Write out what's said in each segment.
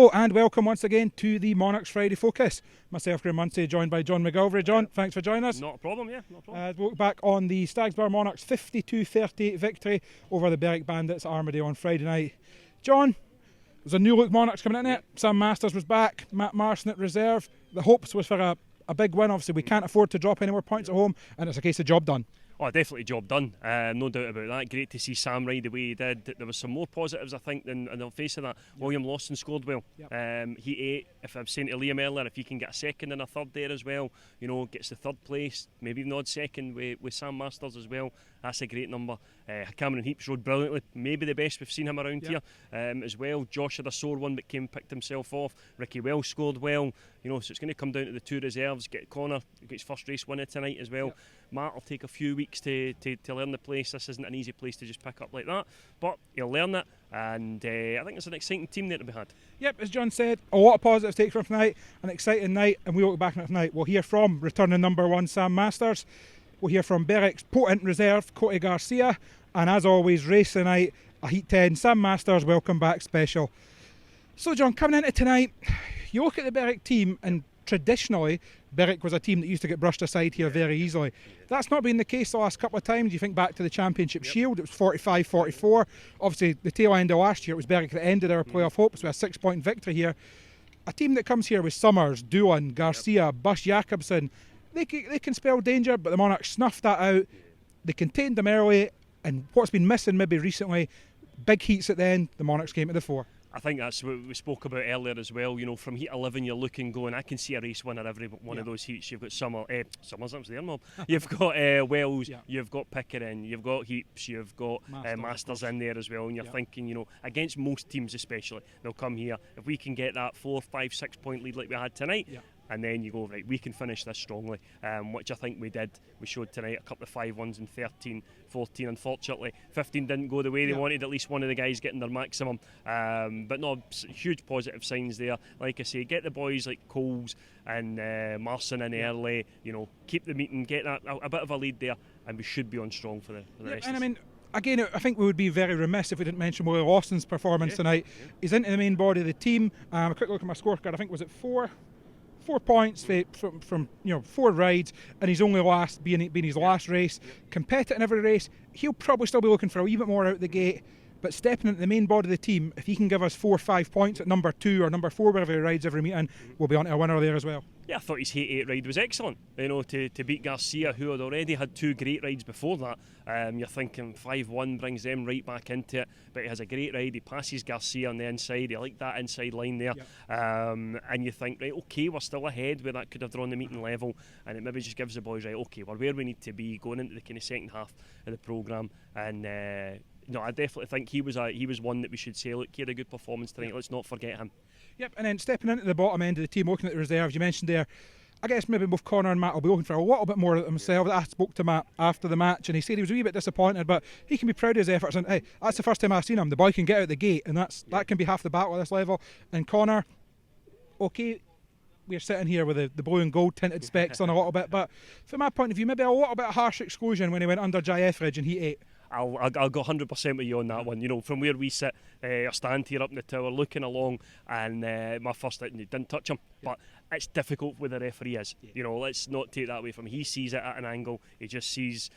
Hello and welcome once again to the Monarchs Friday Focus. Myself, Graham Munsey, joined by John McGilvery. John, thanks for joining us. Not a problem, yeah, not a problem. We'll look back on the Stagsbar Monarchs 52-38 victory over the Berwick Bandits at Armadale on Friday night. John, there's a new look Monarchs coming in it. Sam Masters was back, Matt Marson at reserve. The hopes was for a big win. Obviously we can't afford to drop any more points at home, and it's a case of job done. Oh, definitely job done. No doubt about that. Great to see Sam ride the way he did. There was some more positives, I think, than in the face of that. William Lawson scored well. He ate. If I'm saying to Liam earlier, if he can get a second and a third there as well, you know, gets the third place, maybe an odd second with Sam Masters as well. That's a great number. Cameron Heaps rode brilliantly. Maybe the best we've seen him around here as well. Josh had a sore one but picked himself off. Ricky Wells scored well. You know, so it's going to come down to the two reserves. Get Connor, get his first race winner tonight as well. Matt will take a few weeks to learn the place. This isn't an easy place to just pick up like that, but he'll learn it, and I think it's an exciting team there to be had. Yep, as John said, a lot of positives take from tonight, an exciting night, and we look back on it tonight. We'll hear from returning number one Sam Masters, we'll hear from Berwick's potent reserve Coty Garcia, and as always, race tonight, a Heat 10 Sam Masters welcome back special. So John, coming into tonight, you look at the Berwick team, and traditionally Berwick was a team that used to get brushed aside here very easily. That's not been the case the last couple of times. You think back to the Championship Shield, it was 45-44. Obviously the tail end of last year, it was Berwick that ended our playoff hopes with a 6-point victory here. A team that comes here with Summers, Doolan, Garcia, Bush Jacobson, they can spell danger, but the Monarchs snuffed that out. They contained them early, and what's been missing maybe recently, big heats at the end, the Monarchs came to the fore. I think that's what we spoke about earlier as well. You know, from heat 11 you're looking going, I can see a race winner every one of those heats. You've got Summers, that was their mob. You've got Wells, you've got Pickering, you've got Heaps, you've got Masters in there as well, and you're thinking, you know, against most teams especially, they'll come here. If we can get that 4, 5, 6 point lead like we had tonight, and then you go, right, we can finish this strongly, which I think we did. We showed tonight a couple of 5-1s in 13, 14. Unfortunately, 15 didn't go the way they wanted, at least one of the guys getting their maximum. But no, huge positive signs there. Like I say, get the boys like Coles and Marson in early, you know, keep the meeting, get that a bit of a lead there, and we should be on strong for the rest. And I mean, again, I think we would be very remiss if we didn't mention Willie Lawson's performance tonight. He's into the main body of the team. A quick look at my scorecard, I think was it 4 points from 4 rides, and he's only last being his last race. Competitive in every race, he'll probably still be looking for a wee bit more out the gate, but stepping into the main body of the team, if he can give us 4 or 5 points at number 2 or number 4 wherever he rides every meeting, we'll be on to a winner there as well. Yeah, I thought his Heat 8 ride was excellent, you know, to beat Garcia, who had already had 2 great rides before that. You're thinking 5-1 brings them right back into it, but he has a great ride. He passes Garcia on the inside. He liked that inside line there. And you think, right, okay, we're still ahead where that could have drawn the meeting level, and it maybe just gives the boys, right, okay, we're where we need to be going into the kind of second half of the programme. And no, I definitely think he was one that we should say, look, he had a good performance tonight, let's not forget him. Yep, and then stepping into the bottom end of the team, looking at the reserves, you mentioned there, I guess maybe both Connor and Matt will be looking for a little bit more of themselves. I spoke to Matt after the match, and he said he was a wee bit disappointed, but he can be proud of his efforts, and hey, that's the first time I've seen him. The boy can get out the gate, and that can be half the battle at this level. And Connor, okay, we're sitting here with the blue and gold tinted specs on a little bit, but from my point of view, maybe a little bit of harsh exclusion when he went under Jai Etheridge in Heat 8. I'll go 100% with you on that one. You know, from where we sit, I stand here up in the tower looking along, and my first didn't touch him, but it's difficult where the referee is. You know, let's not take that away from him. He sees it at an angle. He just sees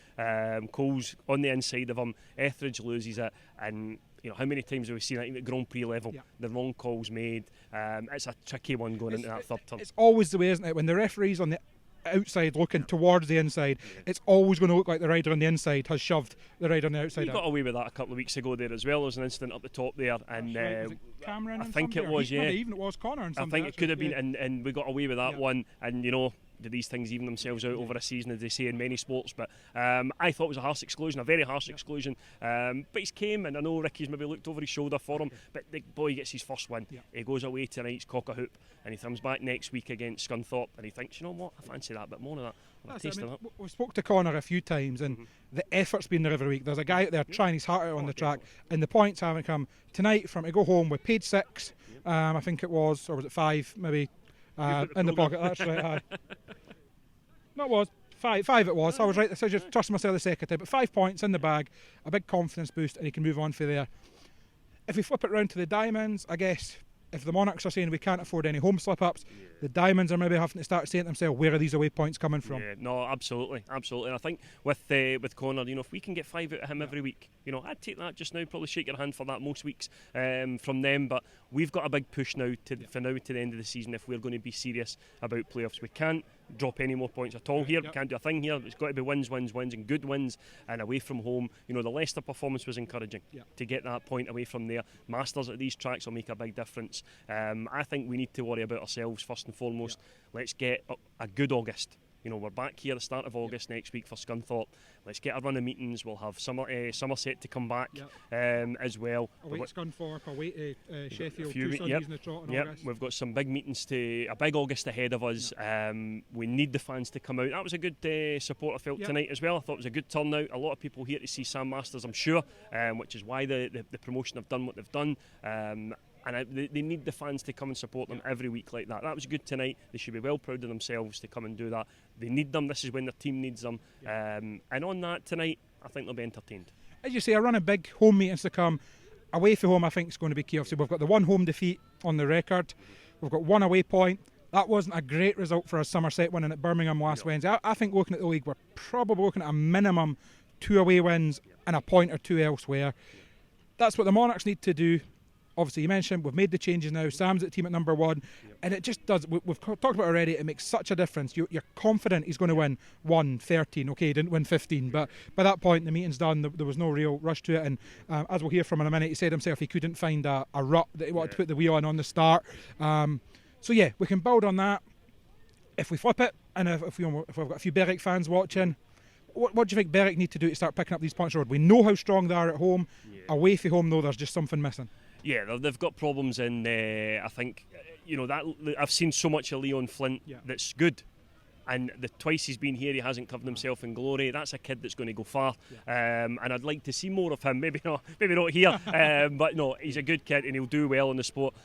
Coles on the inside of him. Etheridge loses it, and you know how many times have we seen it even at Grand Prix level? The wrong calls made. It's a tricky one going into that third turn. It's always the way, isn't it? When the referee's on the outside looking towards the inside, it's always going to look like the rider on the inside has shoved the rider on the outside. He got away with that a couple of weeks ago there as well. There was an incident up the top there, and Cameron, I think it was, even it was Connor. I think it could have been, and we got away with that one. And you know, do these things even themselves out over a season, as they say in many sports? But I thought it was a harsh exclusion, a very harsh exclusion. But he's came, and I know Ricky's maybe looked over his shoulder for him, but the boy gets his first win. He goes away tonight's cock a hoop, and he comes back next week against Scunthorpe, and he thinks, you know what, I fancy that bit more of that. We spoke to Connor a few times, and the effort's been there every week. There's a guy out there trying his heart out on the track, and the points haven't come. Tonight, from to go home, we paid 6, I think it was, or was it 5, maybe, in the pocket. That's right. No, it was 5 it was. I was right. So I just trusted myself the second time. But 5 points in the bag, a big confidence boost, and he can move on from there. If we flip it round to the diamonds, I guess if the Monarchs are saying we can't afford any home slip-ups, the Diamonds are maybe having to start saying to themselves, where are these away points coming from? Yeah, no, absolutely. And I think with Connor, if we can get 5 out of him every week, I'd take that just now. Probably shake your hand for that most weeks from them. But we've got a big push now to the end of the season if we're going to be serious about playoffs. We can't drop any more points at all here. We can't do a thing here. It's got to be wins, and good wins, and away from home. The Leicester performance was encouraging to get that point away from there. Masters at these tracks will make a big difference. I think we need to worry about ourselves first and foremost. Let's get a good August. We're back here at the start of August next week for Scunthorpe. Let's get a run of meetings. We'll have Somerset to come back as well. Away to Scunthorpe, away to Sheffield, two Sundays in the trot in August. We've got some big meetings, a big August ahead of us. We need the fans to come out. That was a good support I felt tonight as well. I thought it was a good turnout. A lot of people here to see Sam Masters, I'm sure, which is why the promotion have done what they've done. And they need the fans to come and support them every week like that. That was good tonight. They should be well proud of themselves to come and do that. They need them. This is when their team needs them. And on that tonight, I think they'll be entertained. As you say, a run of big home meetings to come. Away from home, I think it's going to be key. Obviously, we've got the one home defeat on the record. We've got one away point. That wasn't a great result for us, Somerset winning at Birmingham last Wednesday. I think looking at the league, we're probably looking at a minimum 2 away wins and a point or 2 elsewhere. That's what the Monarchs need to do. Obviously, you mentioned we've made the changes now. Sam's at team at number 1, and it just does. We've talked about it already. It makes such a difference. You're confident he's going to win 1, 13. Okay, he didn't win 15, but by that point, the meeting's done. There was no real rush to it. And as we'll hear from in a minute, he said himself he couldn't find a rut that he wanted to put the wheel on the start. So yeah, we can build on that. If we flip it, and if we've got a few Berwick fans watching, what do you think Berwick need to do to start picking up these points road? We know how strong they are at home. Away from home, though, there's just something missing. Yeah, they've got problems in. I think that I've seen so much of Leon Flint that's good, and the twice he's been here, he hasn't covered himself in glory. That's a kid that's going to go far, and I'd like to see more of him. Maybe not here, but no, he's a good kid and he'll do well in the sport.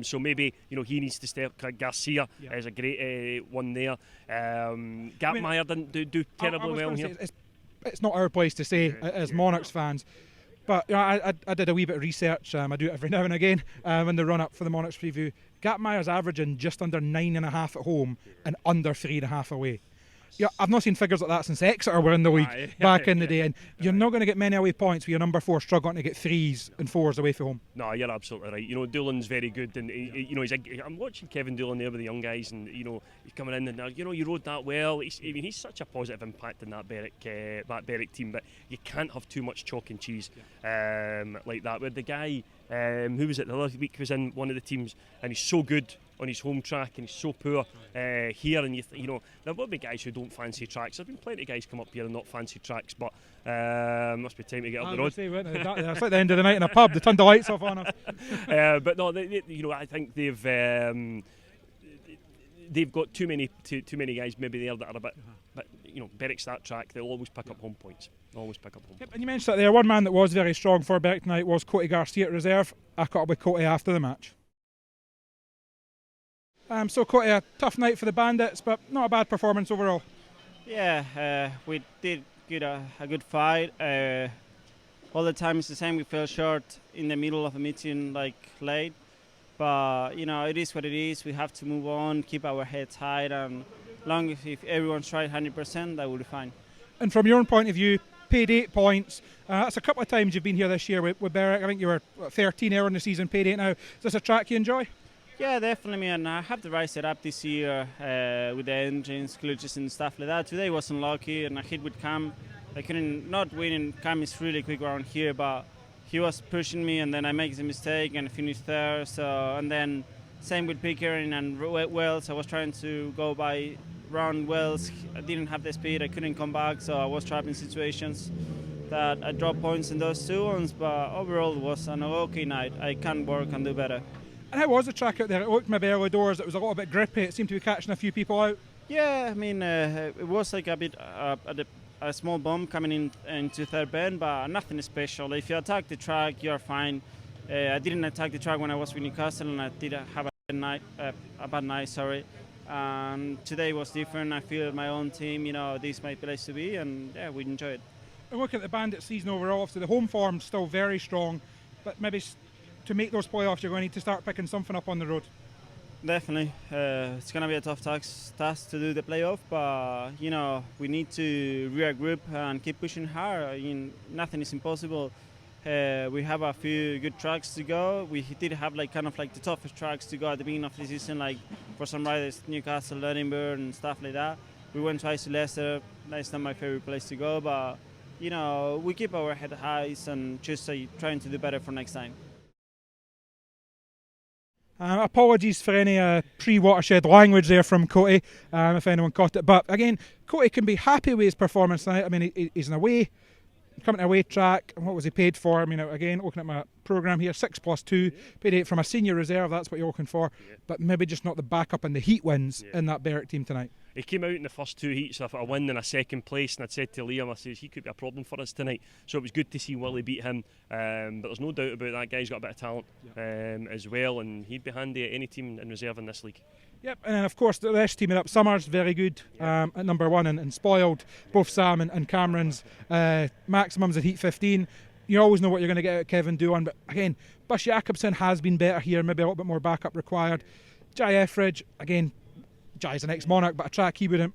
So maybe he needs to step. Garcia is a great one there. Gapmeyer didn't do terribly well here. It's not our place to say as Monarchs fans. But I did a wee bit of research. I do it every now and again in the run-up for the Monarchs preview. Gapmeyer's averaging just under 9.5 at home and under 3.5 away. I've not seen figures like that since Exeter were in the league back in the day, and you're not going to get many away points with your number 4 struggling to get 3s and 4s away from home. No, you're absolutely right. Doolan's very good, and I'm watching Kevin Doolan there with the young guys, and he's coming in and you rode that well. He's such a positive impact in that Berwick team, but you can't have too much chalk and cheese like that. With the guy who was it the other week was in one of the teams, and he's so good on his home track and he's so poor here, and there will be guys who don't fancy tracks. There's been plenty of guys come up here and not fancy tracks, but must be time to get up the road. It's like the end of the night in a pub. They turned the lights off on us. But no, I think they've got too many guys maybe there that are a bit. But Berwick's that track. They'll always pick up home points. Always pick up home points. And you mentioned that there. One man that was very strong for Berwick tonight was Coty Garcia at reserve. I caught up with Coty after the match. So Coty, a tough night for the Bandits, but not a bad performance overall. Yeah, we did a good fight. All the time it's the same. We fell short in the middle of a meeting, late. But it is what it is. We have to move on, keep our heads high, and long as if everyone's tried 100%, that will be fine. And from your own point of view, paid 8 points. That's a couple of times you've been here this year with Berwick. I think you were 13 earlier in the season, paid 8 now. Is this a track you enjoy? Yeah, definitely, and I have the right setup this year with the engines, clutches and stuff like that. Today was unlucky and I hit with Cam. I couldn't not win, and Cam is really quick around here, but he was pushing me and then I made a mistake and finished there. So, and then same with Pickering and Wells. I was trying to go by round Wells. I didn't have the speed, I couldn't come back, so I was trapped in situations that I dropped points in those 2 ones, but overall it was an okay night. I can work and do better. And how was the track out there? It looked maybe early doors, it was a little bit grippy, it seemed to be catching a few people out. Yeah, I mean, it was like a bit a small bump coming into third bend, but nothing special. If you attack the track, you're fine. I didn't attack the track when I was with Newcastle, and I did have a bad night, sorry. Today was different. I feel my own team, this is my place to be, and yeah, we enjoyed it. And looking at the Bandit season overall, obviously the home form's still very strong, but maybe to make those playoffs, you're going to need to start picking something up on the road. Definitely. It's going to be a tough task to do the playoff, but, you know, we need to regroup and keep pushing hard. I mean, nothing is impossible. We have a few good tracks to go. We did have kind of the toughest tracks to go at the beginning of the season, like for some riders, Newcastle, Edinburgh and stuff like that. We went twice to Leicester. That's not my favorite place to go, but, you know, we keep our head high and just trying to do better for next time. Apologies for any pre-watershed language there from Coty, if anyone caught it. But again, Coty can be happy with his performance tonight. I mean, he's in coming to away track, and what was he paid for? I mean, again, looking at my programme here, 6 + 2, paid 8 from a senior reserve, that's what you're looking for, but maybe just not the backup and the heat wins in that Berwick team tonight. He came out in the first 2 heats with a win and a second place, and I'd said to Liam, I says, he could be a problem for us tonight. So it was good to see Willie beat him, but there's no doubt about that guy's got a bit of talent as well, and he'd be handy at any team in reserve in this league. Yep, and then of course the rest teaming up. Summers, very good at number 1 and spoiled both Sam and Cameron's maximums at heat 15. You always know what you're going to get out of Kevin Doohan, but again, Bush Jacobson has been better here, maybe a little bit more backup required. Jai Etheridge, again, Jai's an ex-Monarch, but a track he wouldn't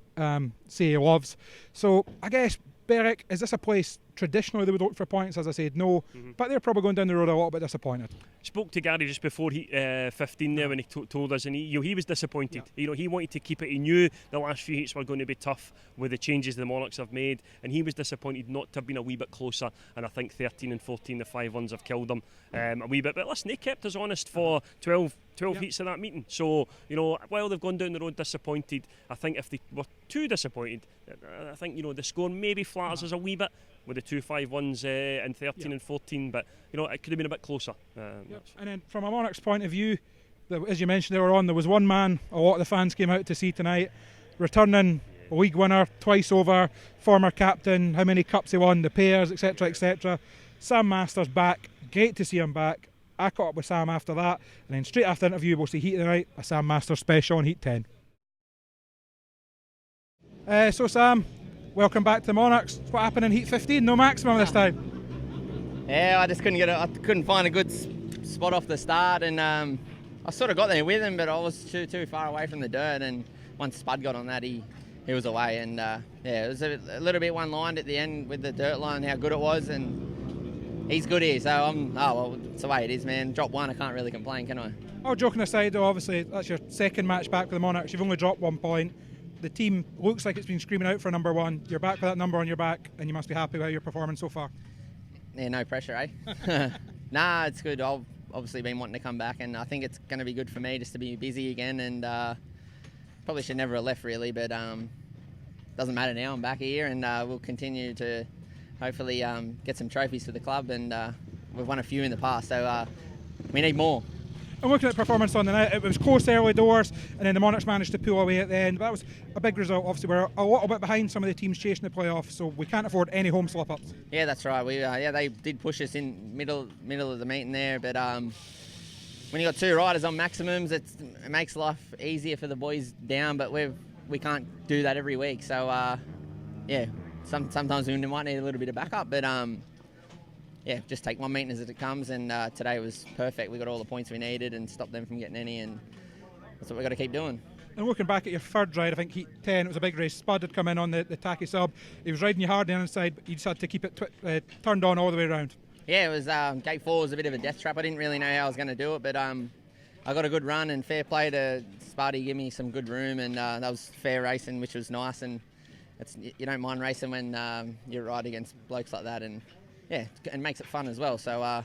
say he loves. So I guess Berwick, is this a place traditionally they would look for points? As I said, no, but they're probably going down the road a little bit disappointed. Spoke to Gary just before heat 15 there when he told us, and he was disappointed. He wanted to keep it. He knew the last few heats were going to be tough with the changes the Monarchs have made, and he was disappointed not to have been a wee bit closer. And I think 13 and 14, the 5-1s have killed him a wee bit. But listen, they kept us honest for 12 heats of that meeting. So, you know, while they've gone down the road disappointed, I think if they were too disappointed, I think, you know, the score maybe flatters us a wee bit with the 2 5-1s and 13 and 14, but, you know, it could have been a bit closer. And then from a Monarchs point of view, as you mentioned earlier on, there was one man a lot of the fans came out to see tonight, returning league winner twice over, former captain, how many cups he won, the pairs, etc, etc. Sam Masters back, great to see him back. I caught up with Sam after that, and then straight after the interview we'll see heat of the night, a Sam Masters special on heat 10. So Sam, welcome back to the Monarchs. What happened in heat 15? No maximum this time. Yeah, I just couldn't find a good spot off the start, and I sort of got there with him, but I was too far away from the dirt, and once Spud got on that, he was away, and it was a little bit one-lined at the end with the dirt line, how good it was, and he's good here, so it's the way it is, man. Drop one, I can't really complain, can I? Oh, joking aside though, obviously that's your second match back with the Monarchs. You've only dropped 1 point. The team looks like it's been screaming out for number 1. You're back with that number on your back, and you must be happy with how you're performing so far. Yeah, no pressure, eh? Nah, it's good. I've obviously been wanting to come back, and I think it's going to be good for me just to be busy again, and probably should never have left really, but doesn't matter now. I'm back here, and we'll continue to hopefully get some trophies for the club, and we've won a few in the past, so we need more. And looking at performance on the night, it was close early doors, and then the Monarchs managed to pull away at the end. But that was a big result. Obviously, we're a little bit behind some of the teams chasing the playoffs, so we can't afford any home slip-ups. Yeah, that's right. They did push us in middle of the meeting there, but when you got 2 riders on maximums, it makes life easier for the boys down. But we can't do that every week, so sometimes we might need a little bit of backup, but just take one meeting as it comes, and today was perfect. We got all the points we needed and stopped them from getting any, and that's what we've got to keep doing. And looking back at your third ride, I think heat 10, it was a big race. Spud had come in on the tacky sub. He was riding you hard on the inside, but you just had to keep it turned on all the way around. Yeah, it was gate 4 was a bit of a death trap. I didn't really know how I was going to do it, but I got a good run, and fair play to Spuddy, give me some good room, and that was fair racing, which was nice. And you don't mind racing when you're riding against blokes like that, and yeah, it makes it fun as well. So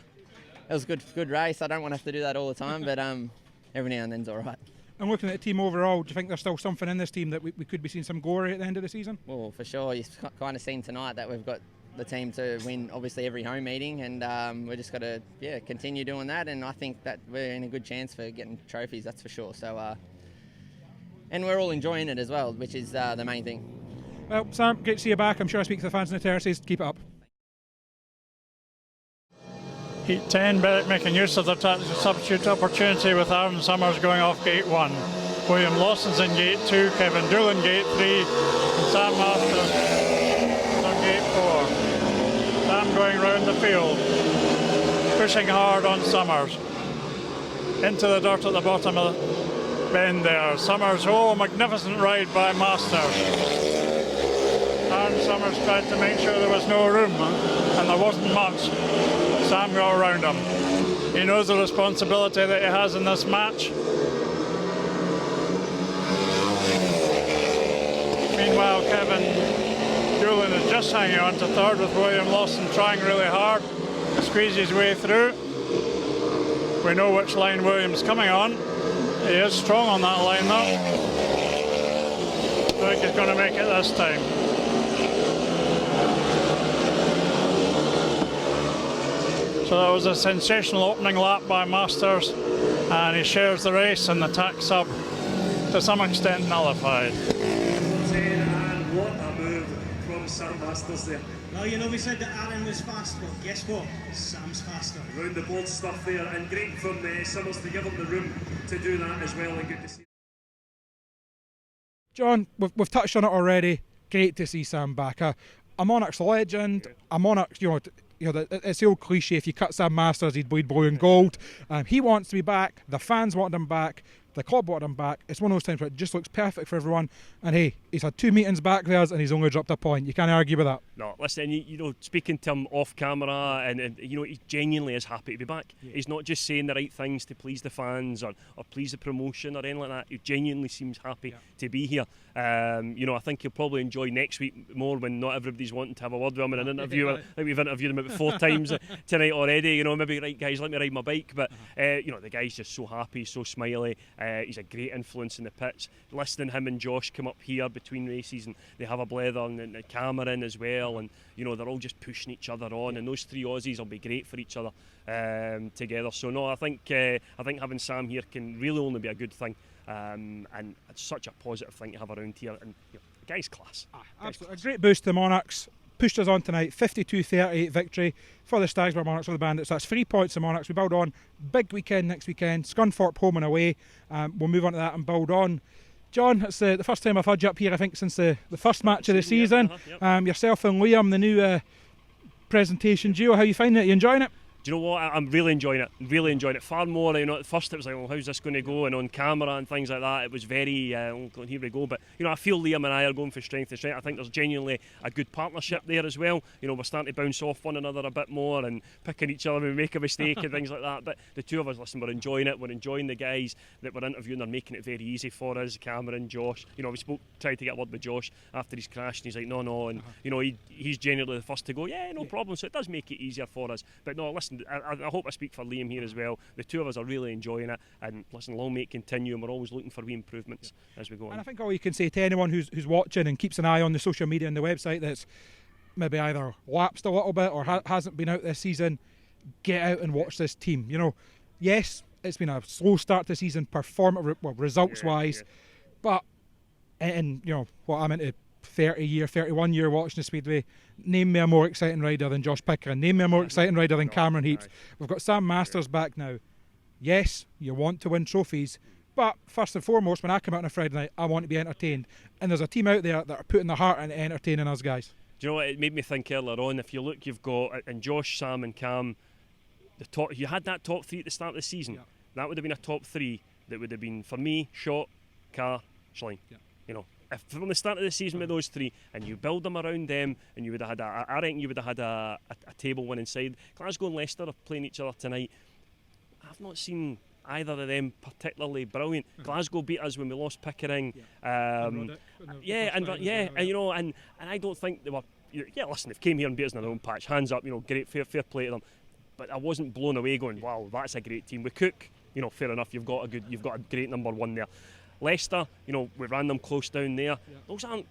it was a good race. I don't want to have to do that all the time, but every now and then's all right. And looking at the team overall, do you think there's still something in this team that we could be seeing some glory at the end of the season? Well, for sure. You've kind of seen tonight that we've got the team to win, obviously, every home meeting, and we're just got to continue doing that. And I think that we're in a good chance for getting trophies, that's for sure. So, and we're all enjoying it as well, which is the main thing. Well, Sam, great to see you back. I'm sure I speak to the fans in the terraces. Keep it up. Heat 10, Berwick making use of the substitute opportunity with Aaron Summers going off gate 1. William Lawson's in gate 2, Kevin Doohan gate 3, and Sam Masters on gate 4. Sam going round the field, pushing hard on Summers. into the dirt at the bottom of the bend there. Summers, oh, magnificent ride by Masters. Aaron Summers tried to make sure there was no room, and there wasn't much. Sam got around him. He knows the responsibility that he has in this match. Meanwhile, Kevin Doolan is just hanging on to third with William Lawson trying really hard to squeeze his way through. We know which line William's coming on. He is strong on that line though. I think he's going to make it this time. So that was a sensational opening lap by Masters, and he shares the race and the tack sub to some extent nullified. And what a move from Sam Masters there. Well, you know, we said that Aaron was fast, but guess what? Sam's faster. Round the board stuff there, and great from Summers to give him the room to do that as well, and good to see. John, we've touched on it already. Great to see Sam back. A Monarchs legend, a Monarchs, it's the old cliche, if you cut Sam Masters, he'd bleed blue and gold. He wants to be back, the fans want him back, the club wanted him back. It's one of those times where it just looks perfect for everyone. And hey, he's had 2 meetings back there and he's only dropped a point. You can't argue with that. No, listen, speaking to him off camera, and he genuinely is happy to be back. Yeah. He's not just saying the right things to please the fans or please the promotion or anything like that. He genuinely seems happy to be here. I think he'll probably enjoy next week more when not everybody's wanting to have a word with him in an interview. I think we've interviewed him about 4 times tonight already. Maybe, right guys, let me ride my bike. But the guy's just so happy, so smiley. He's a great influence in the pits. Listening him and Josh come up here between races, and they have a blether and Cameron as well, and they're all just pushing each other on, and those 3 Aussies will be great for each other together. So no, I think having Sam here can really only be a good thing, and it's such a positive thing to have around here. And the guy's class. Absolutely, a great boost to the Monarchs. Pushed us on tonight, 52-38 victory for the Stagsborough Monarchs, for the Bandits. That's 3 points to Monarchs. We build on. Big weekend next weekend. Scunthorpe home and away. We'll move on to that and build on. John, it's the first time I've had you up here, I think, since the first match of the season. Yep. Yourself and Liam, the new presentation duo. How are you finding it? Are you enjoying it? Do you know what? I'm really enjoying it. Far more, at first it was like, well, how's this going to go? And on camera and things like that, it was very, here we go. But, I feel Liam and I are going from strength to strength. I think there's genuinely a good partnership there as well. We're starting to bounce off one another a bit more and picking each other when we make a mistake and things like that. But the two of us, listen, we're enjoying it. We're enjoying the guys that we're interviewing. They're making it very easy for us. Cameron, Josh. We tried to get a word with Josh after he's crashed, and he's like, no. And, he's generally the first to go, yeah, no problem. So it does make it easier for us. But no, listen, I hope I speak for Liam here as well. The two of us are really enjoying it, and listen, long may it continue, and we're always looking for wee improvements as we go on. And I think all you can say to anyone who's watching and keeps an eye on the social media and the website that's maybe either lapsed a little bit or hasn't been out this season, get out and watch this team. Yes, it's been a slow start to the season, results-wise, but and what I'm into 31 year watching the Speedway, name me a more exciting rider than Josh Pickering, name me a more exciting rider than Cameron Heaps. We've got Sam Masters back now. Yes, you want to win trophies, but first and foremost, when I come out on a Friday night, I want to be entertained, and there's a team out there that are putting their heart into entertaining us guys. Do you know what it made me think earlier on? If you look, you've got and Josh, Sam and Cam, you had that top 3 at the start of the season. That would have been a top 3 that would have been, for me, Shot, Carr, Schlein. If from the start of the season with those 3, and you build them around them, and you would have had I reckon you would have had a table winning side. Glasgow and Leicester are playing each other tonight. I've not seen either of them particularly brilliant. Glasgow beat us when we lost Pickering. And I don't think they were. Listen, they came here and beat us in their own patch. Hands up, great, fair play to them. But I wasn't blown away going, wow, that's a great team. With Cook, fair enough. You've got a great number 1 there. Leicester, we ran them close down there. Those aren't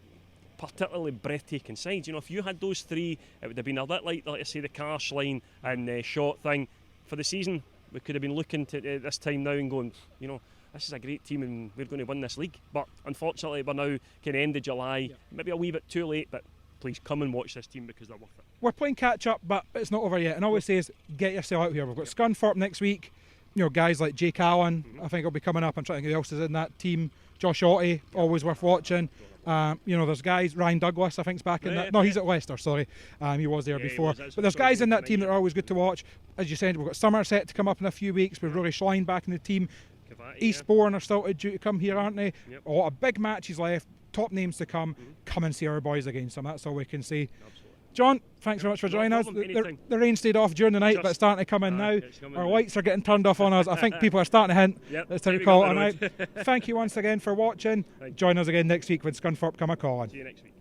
particularly breathtaking sides. If you had those 3, it would have been a bit like I say, the Carsh line and Shot thing. For the season, we could have been looking to this time now and going, this is a great team and we're going to win this league. But unfortunately, we're now kind of end of July, maybe a wee bit too late, but please come and watch this team because they're worth it. We're playing catch up, but it's not over yet. And all we say is get yourself out here. We've got Scunthorpe next week. Guys like Jake Allen, I think will be coming up. I'm trying to think who else is in that team. Josh Ottey, always worth watching. You know, there's guys, Ryan Douglas, I think, is back in that. No, he's at Leicester, sorry. He was there before. But there's guys in that team that are always good to watch. As you said, we've got Somerset to come up in a few weeks with Rory Schlein back in the team. Eastbourne are still due to come here, aren't they? A lot of big matches left, top names to come. Come and see our boys against them. That's all we can say. John, thanks very much for joining us. The rain stayed off during the night, but it's starting to come in now. Our lights are getting turned off on us. I think people are starting to hint it's time to call it out. Thank you once again for watching. Join us again next week when Scunthorpe come a calling. See you next week.